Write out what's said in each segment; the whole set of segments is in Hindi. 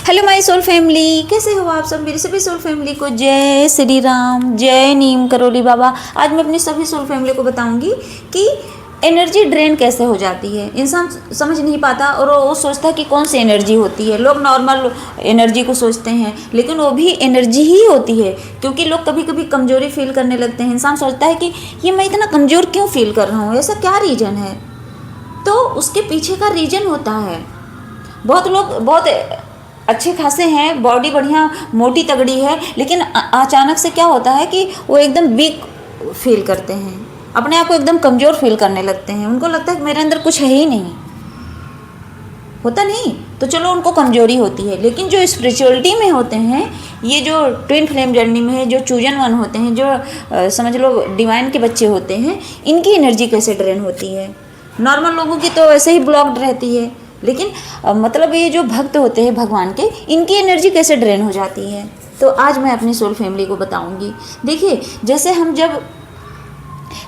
हेलो माय सोल फैमिली, कैसे हो आप सब। मेरी सभी सोल फैमिली को जय श्री राम, जय नीम करोली बाबा। आज मैं अपनी सभी सोल फैमिली को बताऊंगी कि एनर्जी ड्रेन कैसे हो जाती है। इंसान समझ नहीं पाता और वो सोचता है कि कौन सी एनर्जी होती है। लोग नॉर्मल एनर्जी को सोचते हैं, लेकिन वो भी एनर्जी ही होती है। क्योंकि लोग कभी कभी कमजोरी फील करने लगते हैं। इंसान सोचता है कि ये मैं इतना कमज़ोर क्यों फील कर रहा हूँ, ऐसा क्या रीज़न है। तो उसके पीछे का रीज़न होता है, बहुत लोग बहुत अच्छे खासे हैं, बॉडी बढ़िया मोटी तगड़ी है, लेकिन अचानक से क्या होता है कि वो एकदम वीक फील करते हैं, अपने आप को एकदम कमज़ोर फील करने लगते हैं। उनको लगता है कि मेरे अंदर कुछ है ही नहीं, होता नहीं तो चलो उनको कमज़ोरी होती है। लेकिन जो स्पिरिचुअलिटी में होते हैं, ये जो ट्विन फ्लेम जर्नी में है, जो चूजन वन होते हैं, जो समझ लो डिवाइन के बच्चे होते हैं, इनकी एनर्जी कैसे ड्रेन होती है। नॉर्मल लोगों की तो ऐसे ही ब्लॉक्ड रहती है, लेकिन मतलब ये जो भक्त होते हैं भगवान के, इनकी एनर्जी कैसे ड्रेन हो जाती है। तो आज मैं अपनी सोल फैमिली को बताऊंगी। देखिए, जैसे हम जब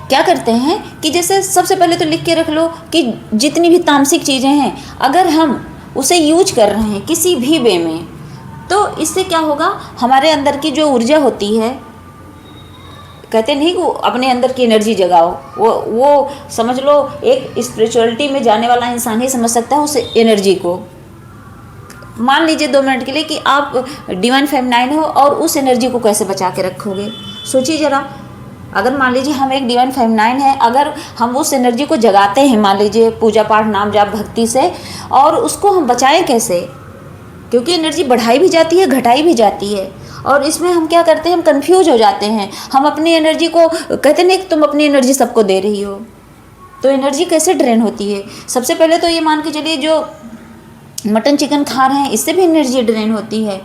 क्या करते हैं कि जैसे सबसे पहले तो लिख के रख लो कि जितनी भी तामसिक चीज़ें हैं, अगर हम उसे यूज कर रहे हैं किसी भी वे में, तो इससे क्या होगा, हमारे अंदर की जो ऊर्जा होती है, कहते नहीं कि अपने अंदर की एनर्जी जगाओ, वो समझ लो एक स्पिरिचुअलिटी में जाने वाला इंसान ही समझ सकता है उस एनर्जी को। मान लीजिए 2 मिनट के लिए कि आप डिवाइन फेमिनाइन हो और उस एनर्जी को कैसे बचा के रखोगे। सोचिए ज़रा, अगर मान लीजिए हम एक डिवाइन फेमिनाइन है, अगर हम उस एनर्जी को जगाते हैं, मान लीजिए पूजा पाठ नाम जाप भक्ति से, और उसको हम बचाएं कैसे, क्योंकि एनर्जी बढ़ाई भी जाती है घटाई भी जाती है। और इसमें हम क्या करते हैं, हम कंफ्यूज हो जाते हैं। हम अपनी एनर्जी को कहते नहीं कि तुम अपनी एनर्जी सबको दे रही हो, तो एनर्जी कैसे ड्रेन होती है। सबसे पहले तो ये मान के चलिए, जो मटन चिकन खा रहे हैं, इससे भी एनर्जी ड्रेन होती है।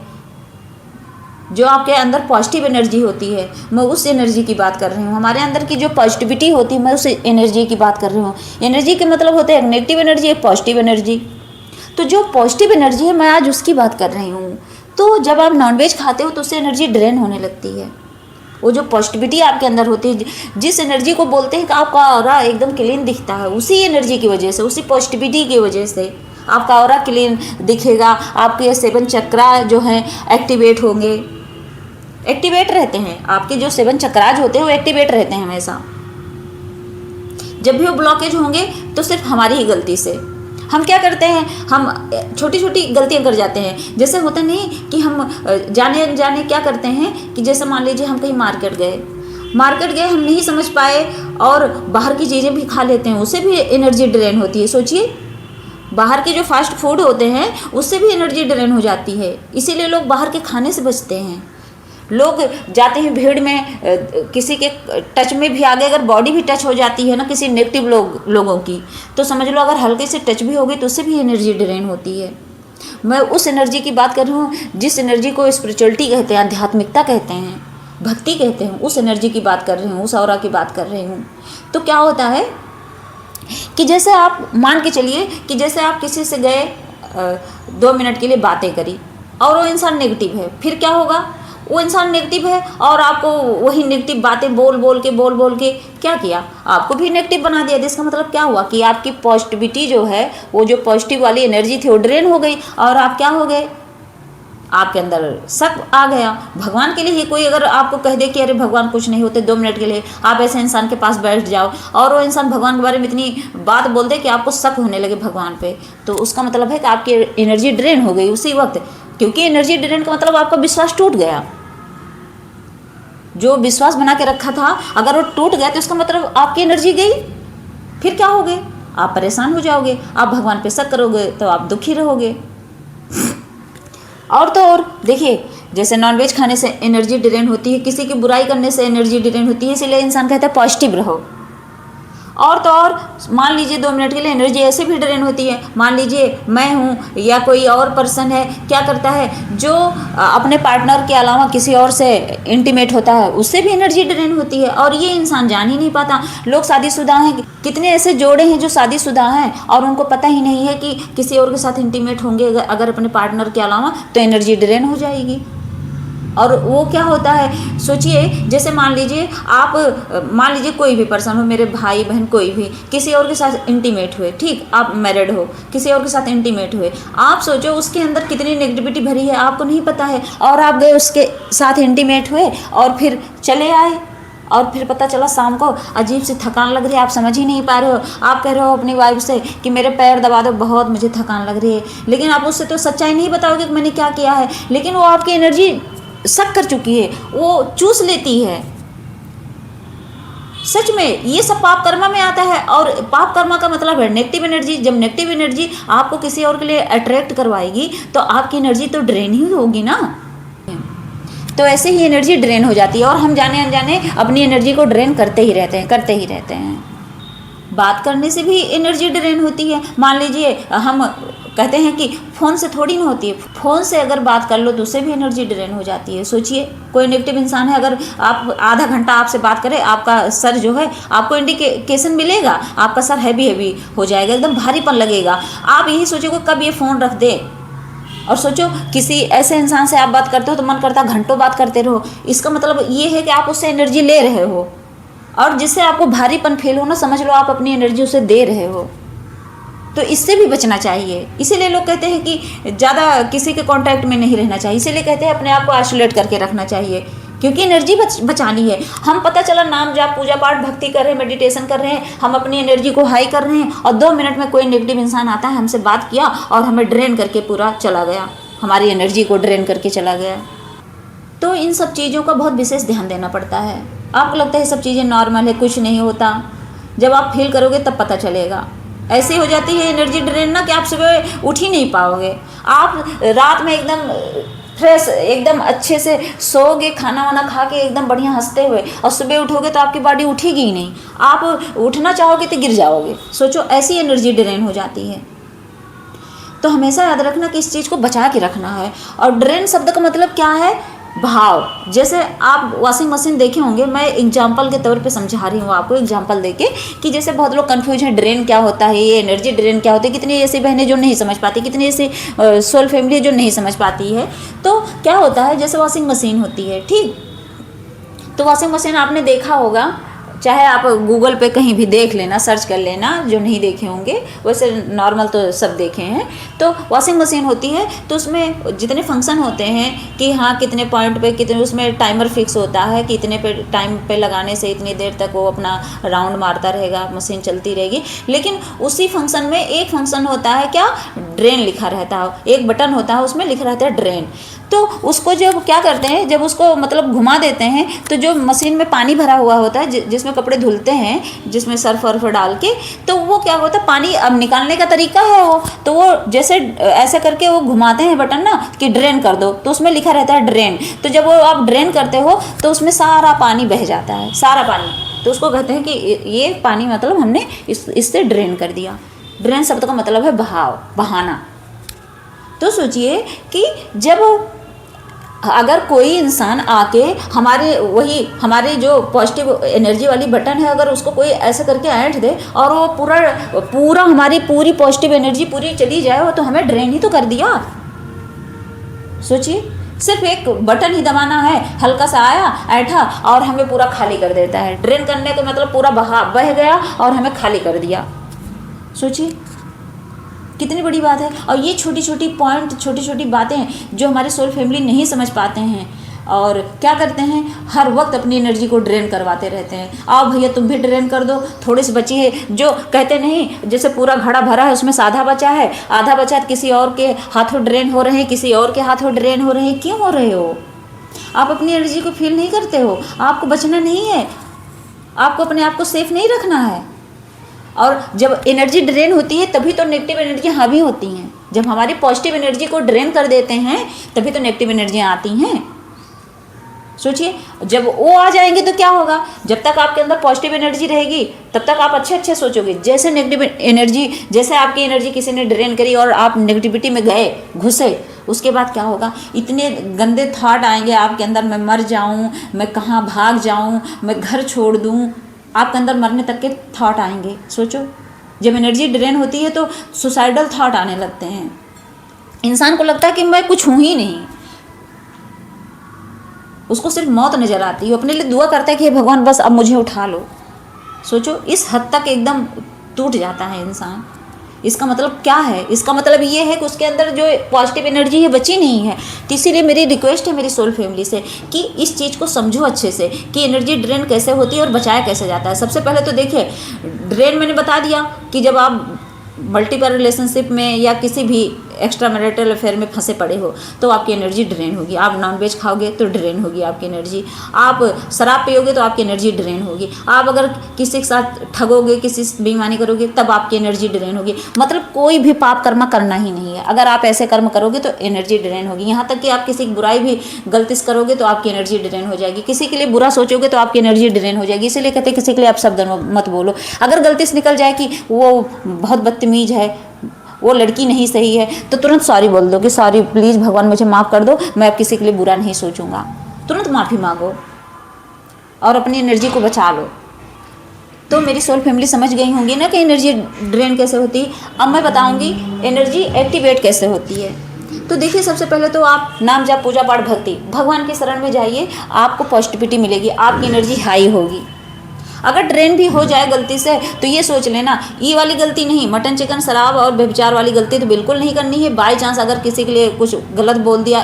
जो आपके अंदर पॉजिटिव एनर्जी होती है, मैं उस एनर्जी की बात कर रही हूँ। हमारे अंदर की जो पॉजिटिविटी होती है, मैं उस एनर्जी की बात कर रही हूँ। एनर्जी के मतलब होते हैं नेगेटिव एनर्जी, एक पॉजिटिव एनर्जी। तो जो पॉजिटिव एनर्जी है, मैं आज उसकी बात कर रही हूँ। तो जब आप नॉनवेज खाते हो तो उससे एनर्जी ड्रेन होने लगती है। वो जो पॉजिटिविटी आपके अंदर होती है, जिस एनर्जी को बोलते हैं कि आपका ऑरा एकदम क्लीन दिखता है, उसी एनर्जी की वजह से, उसी पॉजिटिविटी की वजह से आपका ऑरा क्लीन दिखेगा। आपके 7 चक्रा जो हैं एक्टिवेट होंगे, एक्टिवेट रहते हैं। आपके जो 7 चक्राज होते हैं वो एक्टिवेट रहते हैं हमेशा। जब भी वो ब्लॉकेज होंगे तो सिर्फ हमारी ही गलती से। हम क्या करते हैं, हम छोटी छोटी गलतियां कर जाते हैं। जैसे होता नहीं कि हम जाने अनजाने क्या करते हैं कि जैसे मान लीजिए हम कहीं मार्केट गए, हम नहीं समझ पाए और बाहर की चीज़ें भी खा लेते हैं, उससे भी एनर्जी ड्रेन होती है। सोचिए, बाहर के जो फास्ट फूड होते हैं उससे भी एनर्जी ड्रेन हो जाती है। इसीलिए लोग बाहर के खाने से बचते हैं। लोग जाते हैं भीड़ में, किसी के टच में भी आगे अगर बॉडी भी टच हो जाती है ना किसी नेगेटिव लोगों की, तो समझ लो अगर हल्के से टच भी होगी तो उससे भी एनर्जी ड्रेन होती है। मैं उस एनर्जी की बात कर रही हूँ जिस एनर्जी को स्पिरिचुअलिटी कहते हैं, आध्यात्मिकता कहते हैं, भक्ति कहते हैं। उस एनर्जी की बात कर रही हूँ, उस ऑरा की बात कर रही हूँ। तो क्या होता है कि जैसे आप मान के चलिए कि जैसे आप किसी से गए, 2 मिनट के लिए बातें करी और वो इंसान नेगेटिव है, फिर क्या होगा, वो इंसान नेगेटिव है और आपको वही नेगेटिव बातें बोल बोल के क्या किया, आपको भी नेगेटिव बना दिया। जिसका मतलब क्या हुआ कि आपकी पॉजिटिविटी जो है, वो जो पॉजिटिव वाली एनर्जी थी वो ड्रेन हो गई और आप क्या हो गए, आपके अंदर शक आ गया। भगवान के लिए ही कोई अगर आपको कह दे कि अरे भगवान कुछ नहीं होते, 2 मिनट के लिए आप ऐसे इंसान के पास बैठ जाओ और वो इंसान भगवान के बारे में इतनी बात बोल दे कि आपको शक होने लगे भगवान पे, तो उसका मतलब है कि आपकी एनर्जी ड्रेन हो गई उसी वक्त। क्योंकि एनर्जी ड्रेन का मतलब आपका विश्वास टूट गया। जो विश्वास बना के रखा था अगर वो टूट गया तो इसका मतलब आपकी एनर्जी गई। फिर क्या होगे, आप परेशान हो जाओगे, आप भगवान पे शक करोगे तो आप दुखी रहोगे। और तो और देखिए, जैसे नॉनवेज खाने से एनर्जी ड्रेन होती है, किसी की बुराई करने से एनर्जी ड्रेन होती है, इसीलिए इंसान कहता है पॉजिटिव रहो। और तो और मान लीजिए 2 मिनट के लिए एनर्जी ऐसे भी ड्रेन होती है। मान लीजिए मैं हूँ या कोई और पर्सन है, क्या करता है, जो अपने पार्टनर के अलावा किसी और से इंटीमेट होता है, उससे भी एनर्जी ड्रेन होती है और ये इंसान जान ही नहीं पाता। लोग शादीशुदा हैं, कितने ऐसे जोड़े हैं जो शादीशुदा हैं और उनको पता ही नहीं है कि किसी और के साथ इंटीमेट होंगे अगर अपने पार्टनर के अलावा, तो एनर्जी ड्रेन हो जाएगी। और वो क्या होता है, सोचिए जैसे मान लीजिए कोई भी पर्सन हो, मेरे भाई बहन कोई भी किसी और के साथ इंटीमेट हुए, ठीक, आप मैरिड हो, किसी और के साथ इंटीमेट हुए, आप सोचो उसके अंदर कितनी नेगेटिविटी भरी है आपको नहीं पता है, और आप गए उसके साथ इंटीमेट हुए और फिर चले आए, और फिर पता चला शाम को अजीब सी थकान लग रही है, आप समझ ही नहीं पा रहे हो, आप कह रहे हो अपनी वाइफ से कि मेरे पैर दबा दो, बहुत मुझे थकान लग रही है, लेकिन आप उससे तो सच्चाई नहीं बताओगे कि मैंने क्या किया है, लेकिन वो आपकी एनर्जी शक कर चुकी है, वो चूस लेती है। सच में ये सब पाप कर्मा में आता है, और पाप कर्मा का मतलब है नेगेटिव एनर्जी। जब नेगेटिव एनर्जी आपको किसी और के लिए अट्रैक्ट करवाएगी तो आपकी एनर्जी तो ड्रेन ही होगी ना, तो ऐसे ही एनर्जी ड्रेन हो जाती है, और हम जाने अनजाने अपनी एनर्जी को ड्रेन करते ही रहते हैं। बात करने से भी एनर्जी ड्रेन होती है। मान लीजिए हम कहते हैं कि फ़ोन से थोड़ी ना होती है, फ़ोन से अगर बात कर लो तो उससे भी एनर्जी ड्रेन हो जाती है। सोचिए कोई नेगेटिव इंसान है, अगर आप आधा घंटा आपसे बात करें, आपका सर जो है, आपको इंडिकेशन मिलेगा, आपका सर हैवी हो जाएगा, एकदम भारीपन लगेगा। आप यही सोचोगे कब ये फ़ोन रख दे, और सोचो किसी ऐसे इंसान से आप बात करते हो तो मन करता घंटों बात करते रहो। इसका मतलब ये है कि आप उससे एनर्जी ले रहे हो, और जिससे आपको भारीपन फील हो ना, समझ लो आप अपनी एनर्जी उसे दे रहे हो। तो इससे भी बचना चाहिए। इसीलिए लोग कहते हैं कि ज़्यादा किसी के कांटेक्ट में नहीं रहना चाहिए, इसीलिए कहते हैं अपने आप को आइसोलेट करके रखना चाहिए, क्योंकि एनर्जी बचानी है। हम पता चला नाम जाप पूजा पाठ भक्ति कर रहे हैं, मेडिटेशन कर रहे हैं, हम अपनी एनर्जी को हाई कर रहे हैं, और 2 मिनट में कोई नेगेटिव इंसान आता है, हमसे बात किया और हमें ड्रेन करके पूरा चला गया, हमारी एनर्जी को ड्रेन करके चला गया। तो इन सब चीज़ों का बहुत विशेष ध्यान देना पड़ता है। आपको लगता है सब चीज़ें नॉर्मल है, कुछ नहीं होता, जब आप फील करोगे तब पता चलेगा। ऐसी हो जाती है एनर्जी ड्रेन ना कि आप सुबह उठ ही नहीं पाओगे। आप रात में एकदम फ्रेश, एकदम अच्छे से सोओगे, खाना वाना खा के एकदम बढ़िया हंसते हुए, और सुबह उठोगे तो आपकी बॉडी उठेगी ही नहीं, आप उठना चाहोगे तो गिर जाओगे। सोचो ऐसी एनर्जी ड्रेन हो जाती है। तो हमेशा याद रखना कि इस चीज़ को बचा के रखना है। और ड्रेन शब्द का मतलब क्या है? भाव। जैसे आप वॉशिंग मशीन देखे होंगे, मैं एग्जांपल के तौर पे समझा रही हूँ आपको, एग्जांपल देके, कि जैसे बहुत लोग कंफ्यूज हैं ड्रेन क्या होता है, ये एनर्जी ड्रेन क्या होता है। कितनी ऐसी बहनें जो नहीं समझ पाती, कितनी ऐसी सोल फैमिली जो नहीं समझ पाती है। तो क्या होता है, जैसे वॉशिंग मशीन होती है, ठीक, तो वॉशिंग मशीन आपने देखा होगा, चाहे आप गूगल पे कहीं भी देख लेना, सर्च कर लेना, जो नहीं देखे होंगे, वैसे नॉर्मल तो सब देखे हैं। तो वॉशिंग मशीन होती है तो उसमें जितने फंक्शन होते हैं कि हाँ कितने पॉइंट पे कितने, उसमें टाइमर फिक्स होता है कि इतने पे टाइम पे लगाने से इतनी देर तक वो अपना राउंड मारता रहेगा, मशीन चलती रहेगी। लेकिन उसी फंक्शन में एक फंक्शन होता है क्या, ड्रेन लिखा रहता है, एक बटन होता है उसमें लिखा रहता है ड्रेन। तो उसको जब क्या करते हैं, जब उसको मतलब घुमा देते हैं तो जो मशीन में पानी भरा हुआ होता है, जिसमें कपड़े धुलते हैं, जिसमें सर्फ वर्फ डाल के, तो वो क्या होता है, पानी अब निकालने का तरीका है वो, तो वो जैसे ऐसे करके वो घुमाते हैं बटन ना कि ड्रेन कर दो, तो उसमें लिखा रहता है ड्रेन। तो जब वो आप ड्रेन करते हो तो उसमें सारा पानी बह जाता है, सारा पानी, तो उसको कहते हैं कि ये पानी मतलब हमने इससे ड्रेन कर दिया। ड्रेन शब्द का मतलब है बहाव, बहाना। तो सोचिए कि जब अगर कोई इंसान आके हमारे जो पॉजिटिव एनर्जी वाली बटन है, अगर उसको कोई ऐसे करके ऐंठ दे और वो पूरा हमारी पूरी पॉजिटिव एनर्जी पूरी चली जाए, वो तो हमें ड्रेन ही तो कर दिया। सोचिए, सिर्फ एक बटन ही दबाना है, हल्का सा आया, ऐंठा और हमें पूरा खाली कर देता है। ड्रेन करने का मतलब पूरा बह गया और हमें खाली कर दिया। सोचिए कितनी बड़ी बात है। और ये छोटी छोटी पॉइंट, छोटी छोटी बातें जो हमारे सोल फैमिली नहीं समझ पाते हैं, और क्या करते हैं, हर वक्त अपनी एनर्जी को ड्रेन करवाते रहते हैं। आओ भैया तुम भी ड्रेन कर दो, थोड़ी सी बची है, जो कहते नहीं, जैसे पूरा घड़ा भरा है उसमें से आधा बचा है, आधा बचा है, किसी और के हाथों ड्रेन हो रहे हैं, किसी और के हाथों ड्रेन हो रहे हैं। क्यों हो रहे हो? आप अपनी एनर्जी को फील नहीं करते हो, आपको बचना नहीं है, आपको अपने आप को सेफ नहीं रखना है। और जब एनर्जी ड्रेन होती है तभी तो नेगेटिव एनर्जी हावी होती हैं। जब हमारी पॉजिटिव एनर्जी को ड्रेन कर देते हैं तभी तो नेगेटिव एनर्जियाँ आती हैं। सोचिए, जब वो आ जाएंगे तो क्या होगा, जब तक आपके अंदर पॉजिटिव एनर्जी रहेगी तब तक आप अच्छे अच्छे सोचोगे। जैसे नेगेटिव एनर्जी, जैसे आपकी एनर्जी किसी ने ड्रेन करी और आप नेगेटिविटी में गए, घुसे, उसके बाद क्या होगा, इतने गंदे थॉट आएंगे आपके अंदर, मैं मर जाऊँ, मैं कहाँ भाग जाऊँ, मैं घर छोड़ दूँ, आपके अंदर मरने तक के थॉट आएंगे। सोचो, जब एनर्जी ड्रेन होती है तो सुसाइडल थॉट आने लगते हैं। इंसान को लगता है कि मैं कुछ हूँ ही नहीं। उसको सिर्फ मौत नज़र आती है, वो अपने लिए दुआ करता है कि हे भगवान बस अब मुझे उठा लो। सोचो इस हद तक एकदम टूट जाता है इंसान। इसका मतलब क्या है? इसका मतलब ये है कि उसके अंदर जो पॉजिटिव एनर्जी है बची नहीं है। तो इसीलिए मेरी रिक्वेस्ट है मेरी सोल फैमिली से कि इस चीज़ को समझो अच्छे से कि एनर्जी ड्रेन कैसे होती है और बचाया कैसे जाता है। सबसे पहले तो देखिए, ड्रेन मैंने बता दिया कि जब आप मल्टीपल रिलेशनशिप में या किसी भी एक्स्ट्रा मैरिटल अफेयर में फंसे पड़े हो तो आपकी एनर्जी ड्रेन होगी। आप नॉनवेज खाओगे तो ड्रेन होगी आपकी एनर्जी, आप शराब पियोगे तो आपकी एनर्जी ड्रेन होगी, आप अगर किसी के साथ ठगोगे, किसी से बेईमानी करोगे तब आपकी एनर्जी ड्रेन होगी। मतलब कोई भी पाप कर्म करना ही नहीं है। अगर आप ऐसे कर्म करोगे तो एनर्जी ड्रेन होगी। यहाँ तक कि आप किसी की बुराई भी गलती से करोगे तो आपकी एनर्जी ड्रेन हो जाएगी। किसी के लिए बुरा सोचोगे तो आपकी एनर्जी ड्रेन हो जाएगी। इसीलिए कहते हैं किसी के लिए आप शब्द मत बोलो। अगर गलती से निकल जाए कि वो बहुत बदतमीज है, वो लड़की नहीं सही है, तो तुरंत सॉरी बोल दो कि सॉरी प्लीज़ भगवान मुझे माफ़ कर दो, मैं अब किसी के लिए बुरा नहीं सोचूंगा। तुरंत माफ़ी मांगो और अपनी एनर्जी को बचा लो। तो मेरी सोल फैमिली समझ गई होंगी ना कि एनर्जी ड्रेन कैसे होती है। अब मैं बताऊंगी एनर्जी एक्टिवेट कैसे होती है। तो देखिए, सबसे पहले तो आप नाम जाप पूजा पाठ भक्ति भगवान के शरण में जाइए, आपको पॉजिटिविटी मिलेगी, आपकी एनर्जी हाई होगी। अगर ड्रेन भी हो जाए गलती से तो ये सोच लेना ये वाली गलती नहीं, मटन चिकन शराब और व्यभिचार वाली गलती तो बिल्कुल नहीं करनी है। बाय चांस अगर किसी के लिए कुछ गलत बोल दिया,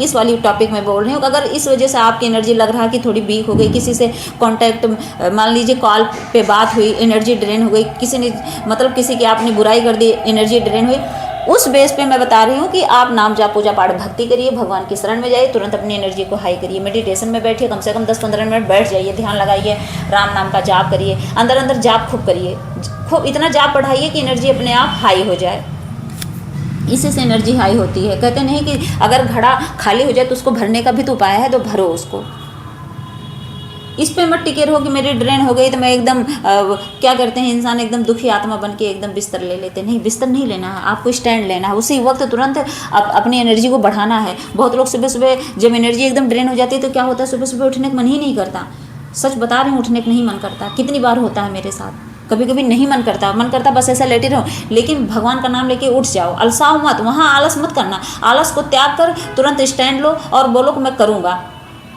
इस वाली टॉपिक में बोल रही हूँ, अगर इस वजह से आपकी एनर्जी लग रहा है कि थोड़ी वीक हो गई, किसी से कांटेक्ट मान लीजिए कॉल पे बात हुई, एनर्जी ड्रेन हो गई, किसी ने मतलब किसी की आपने बुराई कर दी, एनर्जी ड्रेन हुई, उस बेस पे मैं बता रही हूँ कि आप नाम जाप पूजा पाठ भक्ति करिए, भगवान की शरण में जाइए, तुरंत अपनी एनर्जी को हाई करिए। मेडिटेशन में बैठिए, कम से कम 10-15 मिनट बैठ जाइए, ध्यान लगाइए, राम नाम का जाप करिए, अंदर अंदर जाप खूब करिए, खूब इतना जाप बढ़ाइए कि एनर्जी अपने आप हाई हो जाए। इसी से एनर्जी हाई होती है। कहते नहीं कि अगर घड़ा खाली हो जाए तो उसको भरने का भी तो उपाय है, तो भरो उसको। इस पे मत टिके रहो कि मेरी ड्रेन हो गई तो मैं एकदम क्या करते हैं इंसान एकदम दुखी आत्मा बन के एकदम बिस्तर ले लेते। नहीं, बिस्तर नहीं लेना है, आपको स्टैंड लेना है। उसी वक्त तुरंत अपनी एनर्जी को बढ़ाना है। बहुत लोग सुबह सुबह जब एनर्जी एकदम ड्रेन हो जाती है तो क्या होता है, सुबह सुबह उठने का मन ही नहीं करता। सच बता रही हूँ, उठने का नहीं मन करता। कितनी बार होता है मेरे साथ, कभी कभी नहीं मन करता बस ऐसा लेटे रहो। लेकिन भगवान का नाम लेके उठ जाओ, अलसाओ मत, वहाँ आलस मत करना। आलस को त्याग कर तुरंत स्टैंड लो और बोलो कि मैं करूँगा।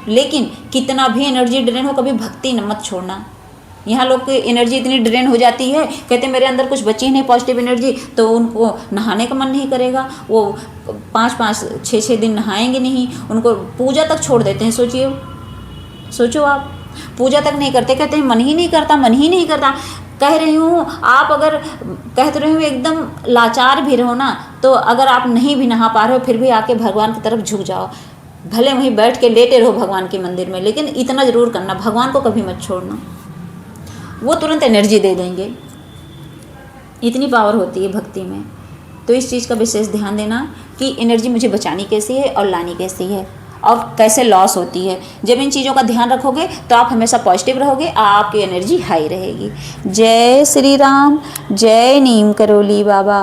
लेकिन कितना भी एनर्जी ड्रेन हो, कभी भक्ति मत छोड़ना। यहाँ लोग की एनर्जी इतनी ड्रेन हो जाती है, कहते मेरे अंदर कुछ बची नहीं पॉजिटिव एनर्जी, तो उनको नहाने का मन नहीं करेगा, वो 5-5, 6-6 दिन नहाएंगे नहीं, उनको पूजा तक छोड़ देते हैं। सोचो आप, पूजा तक नहीं करते, कहते हैं मन ही नहीं करता। कह रही हूँ, आप अगर कहते रहे हो एकदम लाचार भी रहो ना, तो अगर आप नहीं भी नहा पा रहे हो फिर भी आके भगवान की तरफ झुक जाओ। भले वहीं बैठ के लेटे रहो भगवान के मंदिर में, लेकिन इतना ज़रूर करना, भगवान को कभी मत छोड़ना, वो तुरंत एनर्जी दे देंगे। इतनी पावर होती है भक्ति में। तो इस चीज़ का विशेष ध्यान देना कि एनर्जी मुझे बचानी कैसी है और लानी कैसी है और कैसे लॉस होती है। जब इन चीज़ों का ध्यान रखोगे तो आप हमेशा पॉजिटिव रहोगे, आपकी एनर्जी हाई रहेगी। जय श्री राम, जय नीम करोली बाबा।